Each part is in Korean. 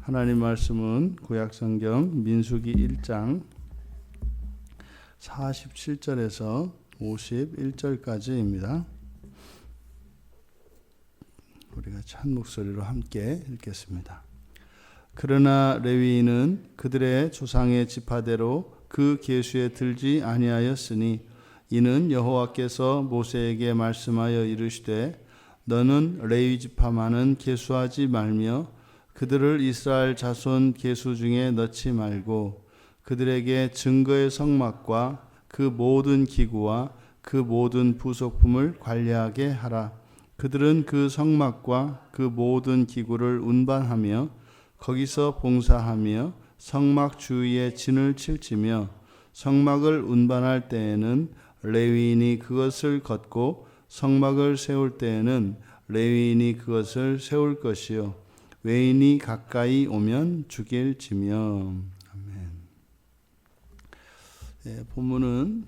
하나님 말씀은 구약성경 민수기 1장 47절에서 51절까지입니다. 우리가 한 목소리로 함께 읽겠습니다. 그러나 레위인은 그들의 조상의 지파대로 그 계수에 들지 아니하였으니 이는 여호와께서 모세에게 말씀하여 이르시되 너는 레위 지파만은 계수하지 말며 그들을 이스라엘 자손 계수 중에 넣지 말고 그들에게 증거의 성막과 그 모든 기구와 그 모든 부속품을 관리하게 하라. 그들은 그 성막과 그 모든 기구를 운반하며 거기서 봉사하며 성막 주위에 진을 칠지며 성막을 운반할 때에는 레위인이 그것을 걷고 성막을 세울 때에는 레위인이 그것을 세울 것이요 외인이 가까이 오면 죽일지며. 아멘. 네, 본문은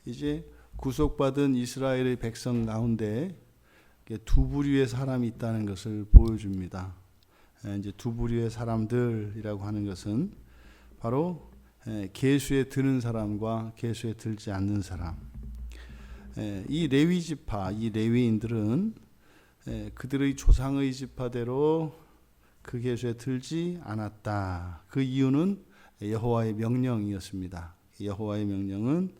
이제 구속받은 이스라엘의 백성 가운데 두 부류의 사람이 있다는 것을 보여줍니다. 이제 두 부류의 사람들이라고 하는 것은 바로 계수에 드는 사람과 계수에 들지 않는 사람. 이 레위 지파, 이 레위인들은 그들의 조상의 지파대로 그 계수에 들지 않았다. 그 이유는 여호와의 명령이었습니다. 여호와의 명령은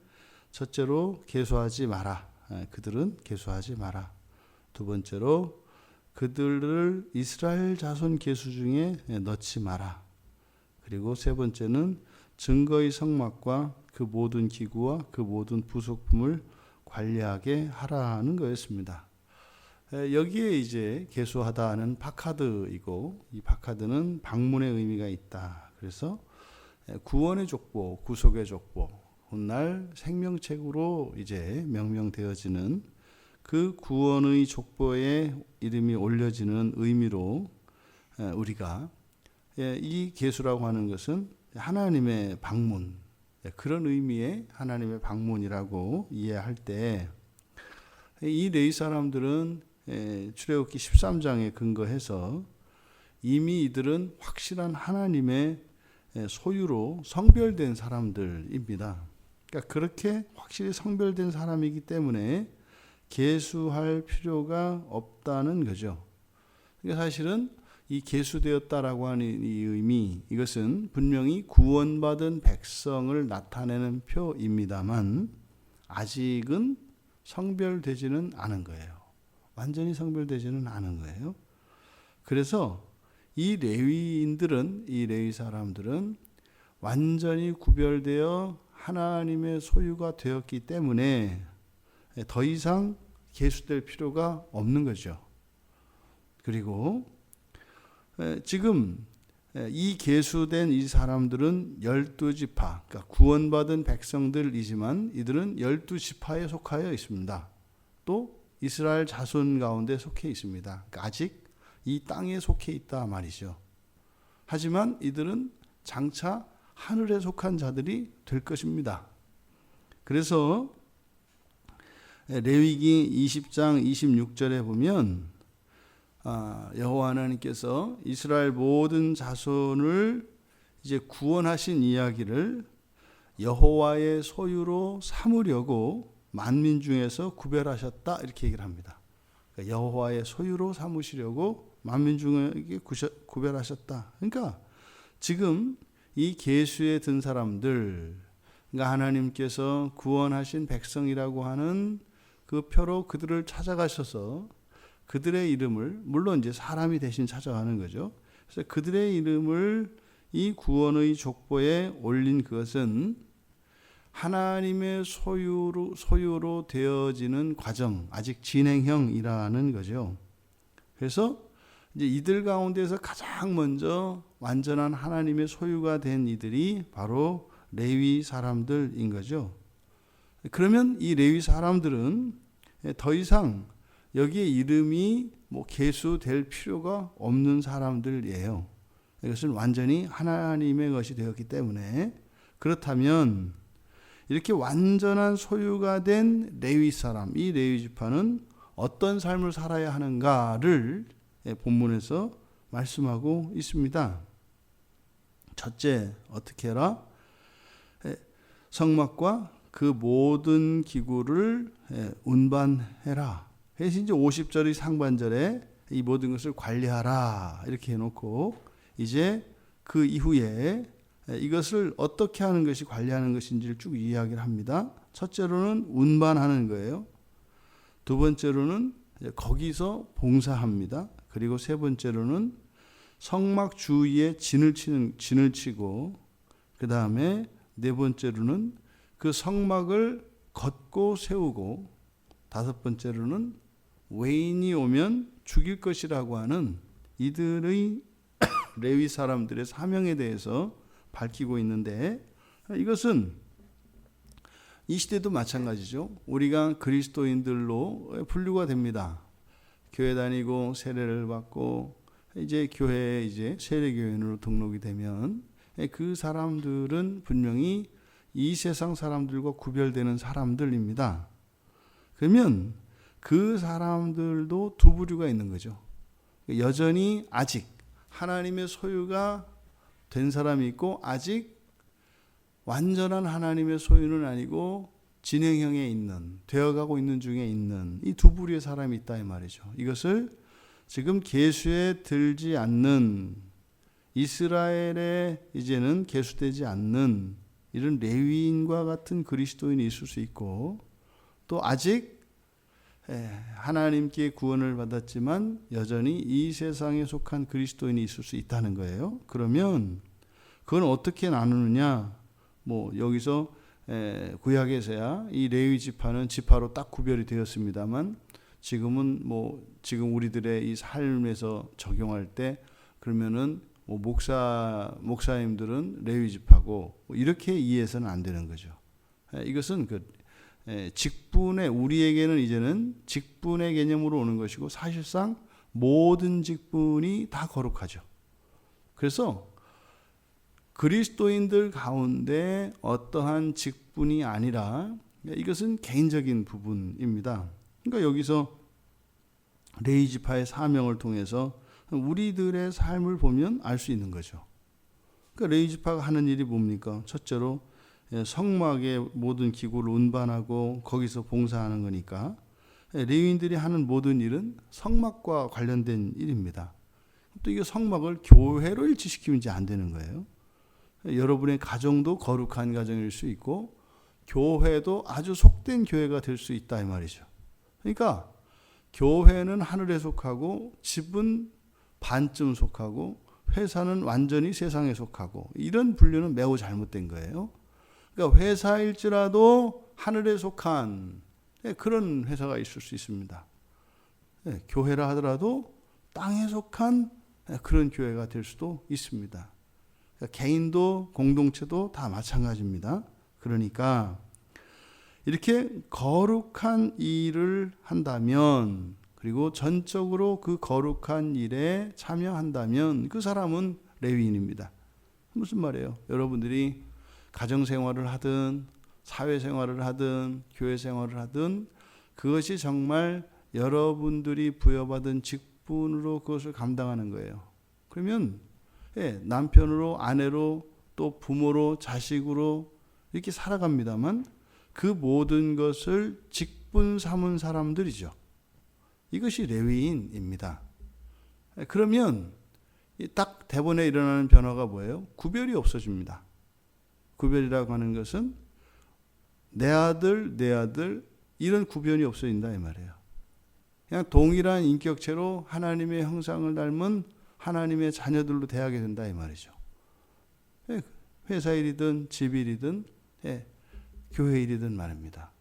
첫째로 계수하지 마라. 그들은 계수하지 마라. 두 번째로 그들을 이스라엘 자손 계수 중에 넣지 마라. 그리고 세 번째는 증거의 성막과 그 모든 기구와 그 모든 부속품을 관리하게 하라는 거였습니다. 여기에 이제 계수하다는 바카드이고 이 바카드는 방문의 의미가 있다. 그래서 구원의 족보, 구속의 족보, 훗날 생명책으로 이제 명명되어지는 그 구원의 족보에 이름이 올려지는 의미로 우리가 이 계수라고 하는 것은 하나님의 방문, 그런 의미의 하나님의 방문이라고 이해할 때 이 레위 사람들은 출애굽기 13장에 근거해서 이미 이들은 확실한 하나님의 소유로 성별된 사람들입니다. 그러니까 그렇게 확실히 성별된 사람이기 때문에 계수할 필요가 없다는 거죠. 그러니까 사실은 이 계수되었다라고 하는 이 의미, 이것은 분명히 구원받은 백성을 나타내는 표입니다만 아직은 성별되지는 않은 거예요. 완전히 성별되지는 않은 거예요. 그래서 이 레위인들은, 이 레위 사람들은 완전히 구별되어 하나님의 소유가 되었기 때문에 더 이상 계수될 필요가 없는 거죠. 그리고 지금 이 계수된 이 사람들은 12지파, 그러니까 구원받은 백성들이지만 이들은 12지파에 속하여 있습니다. 또 이스라엘 자손 가운데 속해 있습니다. 그러니까 아직 이 땅에 속해 있다 말이죠. 하지만 이들은 장차 하늘에 속한 자들이 될 것입니다. 그래서 레위기 20장 26절에 보면 여호와 하나님께서 이스라엘 모든 자손을 이제 구원하신 이야기를 여호와의 소유로 삼으려고 만민 중에서 구별하셨다 이렇게 얘기를 합니다. 그러니까 여호와의 소유로 삼으시려고 만민 중에 구별하셨다. 그러니까 지금 이 계수에 든 사람들, 그러니까 하나님께서 구원하신 백성이라고 하는 그 표로 그들을 찾아가셔서 그들의 이름을, 물론 이제 사람이 대신 찾아가는 거죠. 그래서 그들의 이름을 이 구원의 족보에 올린 그것은 하나님의 소유로 되어지는 과정, 아직 진행형이라는 거죠. 그래서 이제 이들 가운데서 가장 먼저 완전한 하나님의 소유가 된 이들이 바로 레위 사람들인 거죠. 그러면 이 레위 사람들은 더 이상 여기에 이름이 계수될 필요가 없는 사람들이에요. 이것은 완전히 하나님의 것이 되었기 때문에. 그렇다면 이렇게 완전한 소유가 된 레위 사람, 이 레위 지파는 어떤 삶을 살아야 하는가를 본문에서 말씀하고 있습니다. 첫째, 어떻게 해라? 성막과 그 모든 기구를 운반해라. 그래서 이제 50절의 상반절에 이 모든 것을 관리하라 이렇게 해놓고 이제 그 이후에 이것을 어떻게 하는 것이 관리하는 것인지를 쭉 이야기를 합니다. 첫째로는 운반하는 거예요. 두 번째로는 거기서 봉사합니다. 그리고 세 번째로는 성막 주위에 진을 치고 그 다음에 네 번째로는 그 성막을 걷고 세우고 다섯 번째로는 외인이 오면 죽일 것이라고 하는 이들의 레위 사람들의 사명에 대해서 밝히고 있는데 이것은 이 시대도 마찬가지죠. 우리가 그리스도인들로 분류가 됩니다. 교회 다니고 세례를 받고 이제 교회에 이제 세례교인으로 등록이 되면 그 사람들은 분명히 이 세상 사람들과 구별되는 사람들입니다. 그러면 그 사람들도 두 부류가 있는 거죠. 여전히 아직 하나님의 소유가 된 사람이 있고 아직 완전한 하나님의 소유는 아니고 진행형에 있는, 되어가고 있는 중에 있는 이 두 부류의 사람이 있다 이 말이죠. 이것을 지금 계수에 들지 않는 이스라엘에 이제는 계수되지 않는 이런 레위인과 같은 그리스도인이 있을 수 있고 또 아직 하나님께 구원을 받았지만 여전히 이 세상에 속한 그리스도인이 있을 수 있다는 거예요. 그러면 그건 어떻게 나누느냐? 뭐 여기서 구약에서야 이 레위 지파는 지파로 딱 구별이 되었습니다만 지금은 뭐 지금 우리들의 이 삶에서 적용할 때 그러면은 뭐 목사님들은 레위 지파고 뭐 이렇게 이해해서는 안 되는 거죠. 이것은 그 직분의 우리에게는 이제는 직분의 개념으로 오는 것이고 사실상 모든 직분이 다 거룩하죠. 그래서 그리스도인들 가운데 어떠한 직분이 아니라 이것은 개인적인 부분입니다. 그러니까 여기서 레위 지파의 사명을 통해서 우리들의 삶을 보면 알 수 있는 거죠. 그러니까 레위 지파가 하는 일이 뭡니까? 첫째로 성막의 모든 기구를 운반하고 거기서 봉사하는 거니까 레위인들이 하는 모든 일은 성막과 관련된 일입니다. 또 이게 성막을 교회로 일치시키면 이제 안 되는 거예요. 여러분의 가정도 거룩한 가정일 수 있고 교회도 아주 속된 교회가 될 수 있다 이 말이죠. 그러니까 교회는 하늘에 속하고 집은 반쯤 속하고 회사는 완전히 세상에 속하고 이런 분류는 매우 잘못된 거예요. 그러니까 회사일지라도 하늘에 속한 그런 회사가 있을 수 있습니다. 교회라 하더라도 땅에 속한 그런 교회가 될 수도 있습니다. 그러니까 개인도 공동체도 다 마찬가지입니다. 그러니까 이렇게 거룩한 일을 한다면 그리고 전적으로 그 거룩한 일에 참여한다면 그 사람은 레위인입니다. 무슨 말이에요? 여러분들이 가정생활을 하든 사회생활을 하든 교회생활을 하든 그것이 정말 여러분들이 부여받은 직분으로 그것을 감당하는 거예요. 그러면 남편으로 아내로 또 부모로 자식으로 이렇게 살아갑니다만 그 모든 것을 직분 삼은 사람들이죠. 이것이 레위인입니다. 그러면 딱 대본에 일어나는 변화가 뭐예요? 구별이 없어집니다. 구별이라고 하는 것은 내 아들, 내 아들 이런 구별이 없어진다 이 말이에요. 그냥 동일한 인격체로 하나님의 형상을 닮은 하나님의 자녀들로 대하게 된다 이 말이죠. 회사 일이든 집 일이든 교회 일이든 말입니다.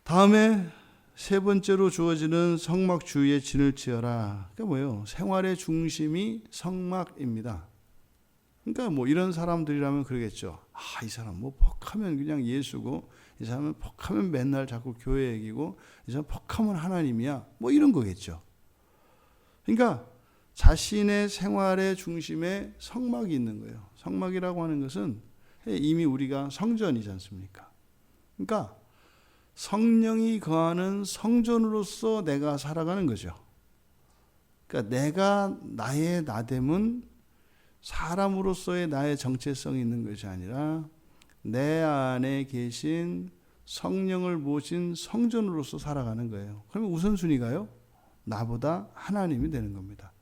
다음에 세 번째로 주어지는 성막 주위에 진을 치어라. 그러니까 뭐예요? 생활의 중심이 성막입니다. 그러니까 뭐 이런 사람들이라면 그러겠죠. 이 사람 뭐 퍽하면 그냥 예수고 이 사람은 퍽하면 맨날 자꾸 교회 얘기고 이 사람 퍽하면 하나님이야. 뭐 이런 거겠죠. 그러니까 자신의 생활의 중심에 성막이 있는 거예요. 성막이라고 하는 것은 이미 우리가 성전이지 않습니까? 그러니까 성령이 거하는 성전으로서 내가 살아가는 거죠. 그러니까 내가 나의 나됨은 사람으로서의 나의 정체성이 있는 것이 아니라 내 안에 계신 성령을 모신 성전으로서 살아가는 거예요. 그러면 우선순위가요, 나보다 하나님이 되는 겁니다.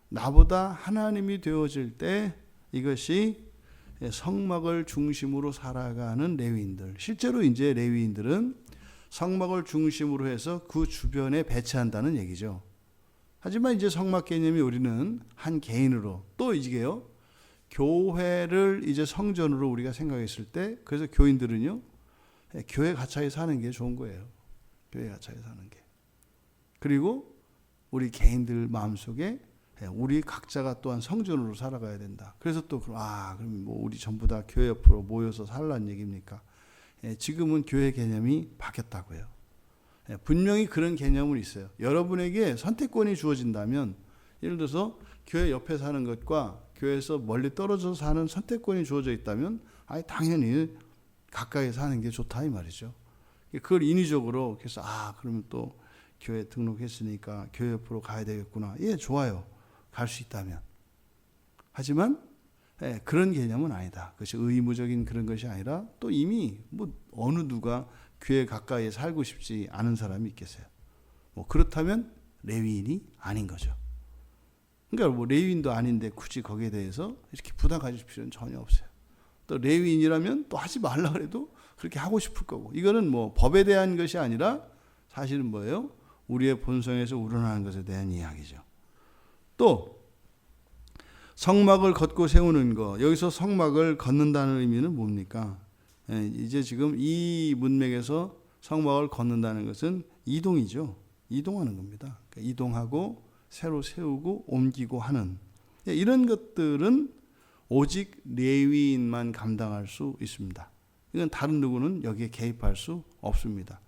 나보다 하나님이 되어질 때 이것이 성막을 중심으로 살아가는 레위인들. 실제로 이제 레위인들은 성막을 중심으로 해서 그 주변에 배치한다는 얘기죠. 하지만 이제 성막 개념이 우리는 한 개인으로, 또 이게요, 교회를 이제 성전으로 우리가 생각했을 때, 그래서 교인들은요, 교회 가차에 사는 게 좋은 거예요. 교회 가차에 사는 게. 그리고 우리 개인들 마음속에 우리 각자가 또한 성전으로 살아가야 된다. 그래서 또 그럼 뭐 우리 전부 다 교회 옆으로 모여서 살라는 얘기입니까? 지금은 교회 개념이 바뀌었다고요. 분명히 그런 개념은 있어요. 여러분에게 선택권이 주어진다면, 예를 들어서 교회 옆에 사는 것과 교회에서 멀리 떨어져서 사는 선택권이 주어져 있다면 당연히 가까이 사는 게 좋다 이 말이죠. 그걸 인위적으로 그래서 그러면 또 교회 등록했으니까 교회 옆으로 가야 되겠구나. 예, 좋아요. 갈 수 있다면. 하지만 그런 개념은 아니다. 그것이 의무적인 그런 것이 아니라, 또 이미 뭐 어느 누가 교회 가까이에 살고 싶지 않은 사람이 있겠어요. 뭐 그렇다면 레위인이 아닌 거죠. 그러니까 뭐 레위인도 아닌데 굳이 거기에 대해서 이렇게 부담 가질 필요는 전혀 없어요. 또 레위인이라면 또 하지 말라 그래도 그렇게 하고 싶을 거고, 이거는 뭐 법에 대한 것이 아니라 사실은 뭐예요? 우리의 본성에서 우러나는 것에 대한 이야기죠. 또 성막을 걷고 세우는 거, 여기서 성막을 걷는다는 의미는 뭡니까? 이제 지금 이 문맥에서 성막을 걷는다는 것은 이동이죠. 이동하는 겁니다. 그러니까 이동하고 새로 세우고 옮기고 하는, 이런 것들은 오직 레위인만 감당할 수 있습니다. 이건 다른 누구는 여기에 개입할 수 없습니다.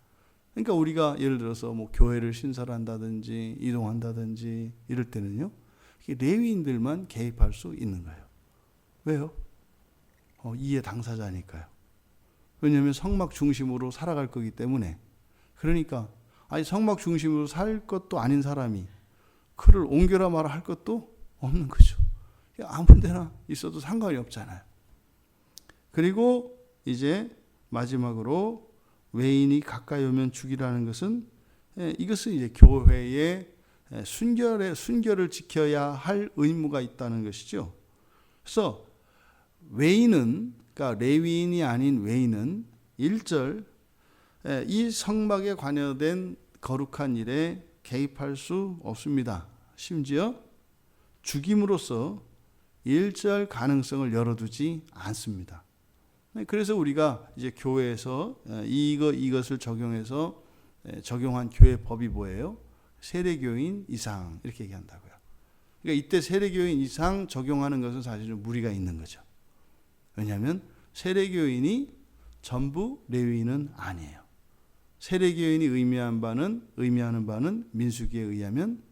그러니까 우리가 예를 들어서 뭐 교회를 신설한다든지 이동한다든지 이럴 때는요, 레위인들만 개입할 수 있는 거예요. 왜요? 이해 당사자니까요. 왜냐하면 성막 중심으로 살아갈 거기 때문에. 그러니까 성막 중심으로 살 것도 아닌 사람이 그를 옮겨라 마라 할 것도 없는 거죠. 아무 데나 있어도 상관이 없잖아요. 그리고 이제 마지막으로 외인이 가까이 오면 죽이라는 것은, 이것은 이제 교회의 순결을 지켜야 할 의무가 있다는 것이죠. 그래서 외인은, 그러니까 레위인이 아닌 외인은 1절 이 성막에 관여된 거룩한 일에 개입할 수 없습니다. 심지어 죽임으로써 1절 가능성을 열어두지 않습니다. 그래서 우리가 이제 교회에서 이것을 적용해서 적용한 교회 법이 뭐예요? 세례교인 이상, 이렇게 얘기한다고요. 그러니까 이때 세례교인 이상 적용하는 것은 사실은 무리가 있는 거죠. 왜냐하면 세례교인이 전부 레위인은 아니에요. 세례교인이 의미하는 바는 민수기에 의하면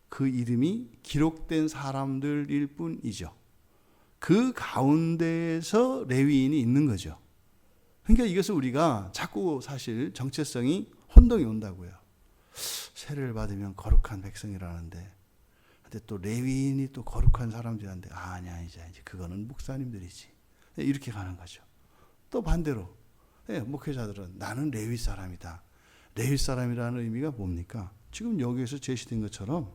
그 이름이 기록된 사람들일 뿐이죠. 그 가운데에서 레위인이 있는 거죠. 그러니까 이것을 우리가 자꾸 사실 정체성이 혼동이 온다고요. 세례를 받으면 거룩한 백성이라는데, 근데 또 레위인이 또 거룩한 사람들한테 아니야, 이제 그거는 목사님들이지, 이렇게 가는 거죠. 또 반대로 목회자들은 나는 레위 사람이다. 레위 사람이라는 의미가 뭡니까? 지금 여기에서 제시된 것처럼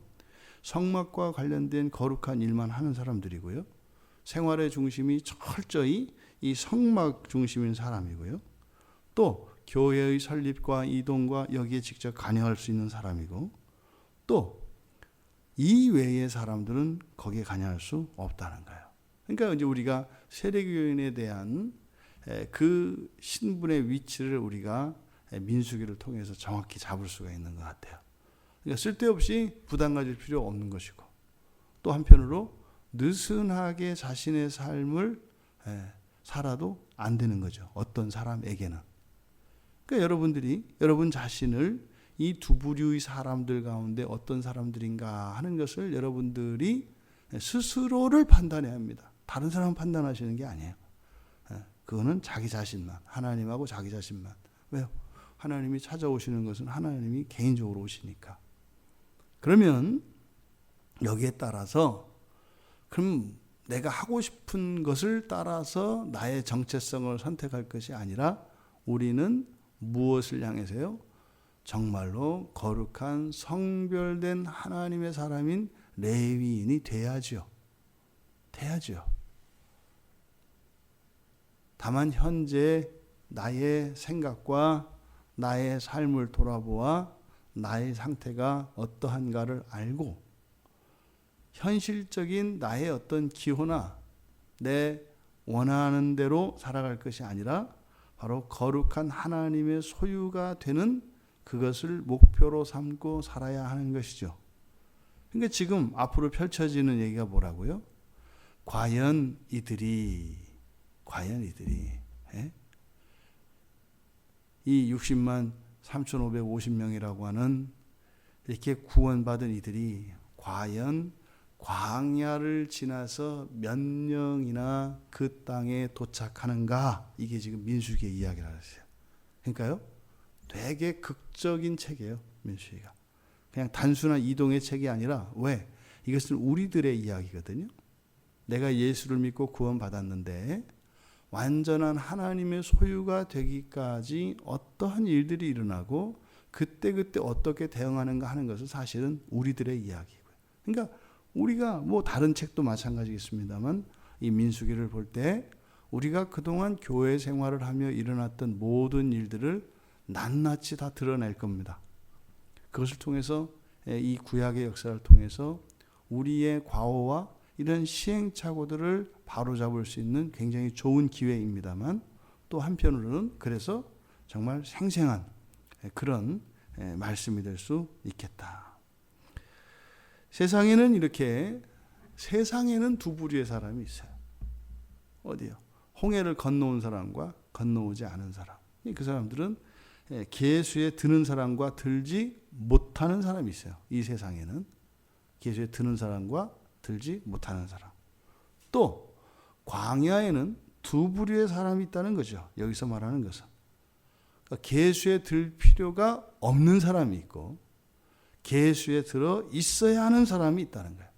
성막과 관련된 거룩한 일만 하는 사람들이고요. 생활의 중심이 철저히 이 성막 중심인 사람이고요. 또 교회의 설립과 이동과 여기에 직접 관여할 수 있는 사람이고, 또 이외의 사람들은 거기에 관여할 수 없다는 거예요. 그러니까 이제 우리가 세례교인에 대한 그 신분의 위치를 우리가 민수기를 통해서 정확히 잡을 수가 있는 것 같아요. 그러니까 쓸데없이 부담 가질 필요 없는 것이고, 또 한편으로 느슨하게 자신의 삶을 살아도 안 되는 거죠. 어떤 사람에게는. 그러니까 여러분 자신을 이 두 부류의 사람들 가운데 어떤 사람들인가 하는 것을 여러분들이 스스로를 판단해야 합니다. 다른 사람 판단하시는 게 아니에요. 그거는 자기 자신만, 하나님하고 자기 자신만. 왜요? 하나님이 찾아오시는 것은 하나님이 개인적으로 오시니까. 그러면 여기에 따라서 그럼 내가 하고 싶은 것을 따라서 나의 정체성을 선택할 것이 아니라 우리는 무엇을 향해서요? 정말로 거룩한 성별된 하나님의 사람인 레위인이 돼야죠. 다만 현재 나의 생각과 나의 삶을 돌아보아 나의 상태가 어떠한가를 알고 현실적인 나의 어떤 기호나 내 원하는 대로 살아갈 것이 아니라 바로 거룩한 하나님의 소유가 되는 그것을 목표로 삼고 살아야 하는 것이죠. 그러니까 지금 앞으로 펼쳐지는 얘기가 뭐라고요? 과연 이들이 이 60만 3,550명이라고 하는 이렇게 구원받은 이들이 과연 광야를 지나서 몇 명이나 그 땅에 도착하는가? 이게 지금 민수기의 이야기라고 했어요. 그러니까요, 되게 극적인 책이에요, 민수기가. 그냥 단순한 이동의 책이 아니라, 왜? 이것은 우리들의 이야기거든요. 내가 예수를 믿고 구원받았는데 완전한 하나님의 소유가 되기까지 어떠한 일들이 일어나고 그때그때 어떻게 대응하는가 하는 것은 사실은 우리들의 이야기고요. 그러니까 우리가 뭐 다른 책도 마찬가지겠습니다만 이 민수기를 볼 때 우리가 그동안 교회 생활을 하며 일어났던 모든 일들을 낱낱이 다 드러낼 겁니다. 그것을 통해서 이 구약의 역사를 통해서 우리의 과오와 이런 시행착오들을 바로잡을 수 있는 굉장히 좋은 기회입니다만 또 한편으로는 그래서 정말 생생한 그런 말씀이 될 수 있겠다. 세상에는 두 부류의 사람이 있어요. 어디요? 홍해를 건너온 사람과 건너오지 않은 사람. 그 사람들은 계수에 드는 사람과 들지 못하는 사람이 있어요. 이 세상에는 계수에 드는 사람과 들지 못하는 사람. 또 광야에는 두 부류의 사람이 있다는 거죠. 여기서 말하는 것은 그러니까 계수에 들 필요가 없는 사람이 있고 계수에 들어 있어야 하는 사람이 있다는 거예요.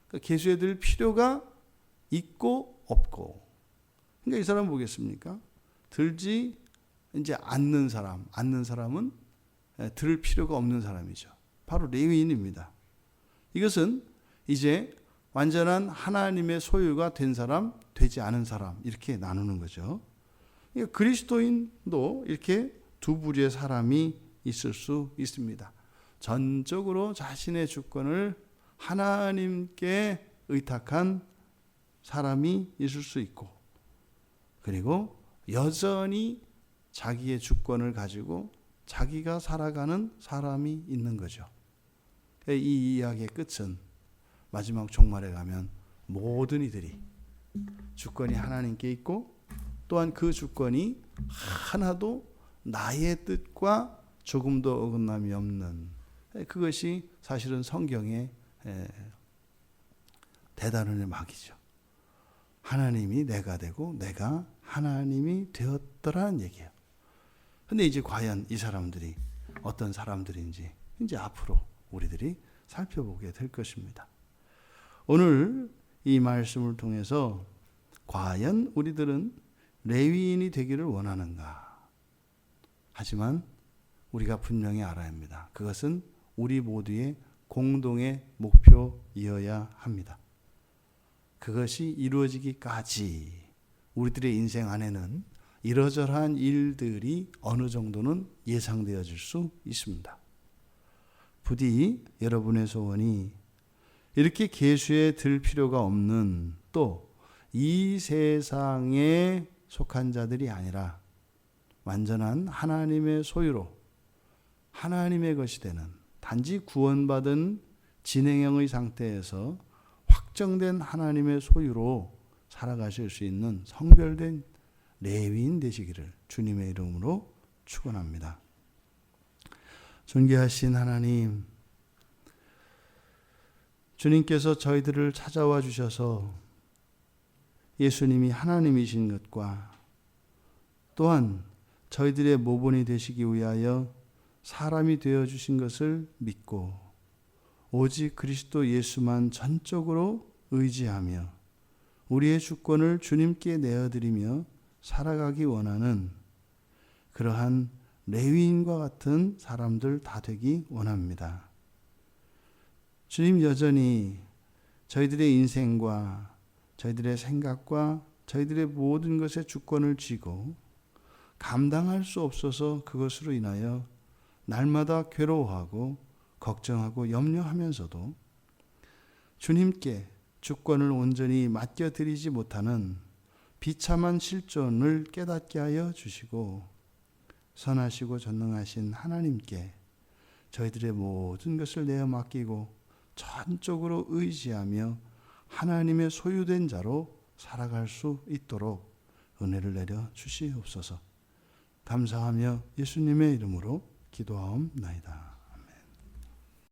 그러니까 계수에 들 필요가 있고 없고. 그러니까 이 사람 보겠습니까? 들지 이제 않는 사람은 들을 필요가 없는 사람이죠. 바로 레위인입니다. 이것은 이제 완전한 하나님의 소유가 된 사람, 되지 않은 사람 이렇게 나누는 거죠. 그러니까 그리스도인도 이렇게 두 부류의 사람이 있을 수 있습니다. 전적으로 자신의 주권을 하나님께 의탁한 사람이 있을 수 있고, 그리고 여전히 자기의 주권을 가지고 자기가 살아가는 사람이 있는 거죠. 이 이야기의 끝은 마지막 종말에 가면 모든 이들이 주권이 하나님께 있고 또한 그 주권이 하나도 나의 뜻과 조금도 어긋남이 없는, 그것이 사실은 성경의 대단한 막이죠. 하나님이 내가 되고 내가 하나님이 되었더라는 얘기예요. 근데 이제 과연 이 사람들이 어떤 사람들인지 이제 앞으로 우리들이 살펴보게 될 것입니다. 오늘 이 말씀을 통해서 과연 우리들은 레위인이 되기를 원하는가? 하지만 우리가 분명히 알아야 합니다. 그것은 우리 모두의 공동의 목표이어야 합니다. 그것이 이루어지기까지 우리들의 인생 안에는 이러저러한 일들이 어느 정도는 예상되어질 수 있습니다. 부디 여러분의 소원이 이렇게 계수에 들 필요가 없는 또 이 세상에 속한 자들이 아니라 완전한 하나님의 소유로 하나님의 것이 되는, 단지 구원받은 진행형의 상태에서 확정된 하나님의 소유로 살아가실 수 있는 성별된 레위인 되시기를 주님의 이름으로 축원합니다. 존귀하신 하나님, 주님께서 저희들을 찾아와 주셔서 예수님이 하나님이신 것과 또한 저희들의 모본이 되시기 위하여 사람이 되어 주신 것을 믿고 오직 그리스도 예수만 전적으로 의지하며 우리의 주권을 주님께 내어드리며 살아가기 원하는 그러한 레위인과 같은 사람들 다 되기 원합니다. 주님 여전히 저희들의 인생과 저희들의 생각과 저희들의 모든 것에 주권을 쥐고 감당할 수 없어서 그것으로 인하여 날마다 괴로워하고 걱정하고 염려하면서도 주님께 주권을 온전히 맡겨드리지 못하는 비참한 실존을 깨닫게 하여 주시고 선하시고 전능하신 하나님께 저희들의 모든 것을 내어 맡기고 전적으로 의지하며 하나님의 소유된 자로 살아갈 수 있도록 은혜를 내려 주시옵소서. 감사하며 예수님의 이름으로 기도하옵나이다.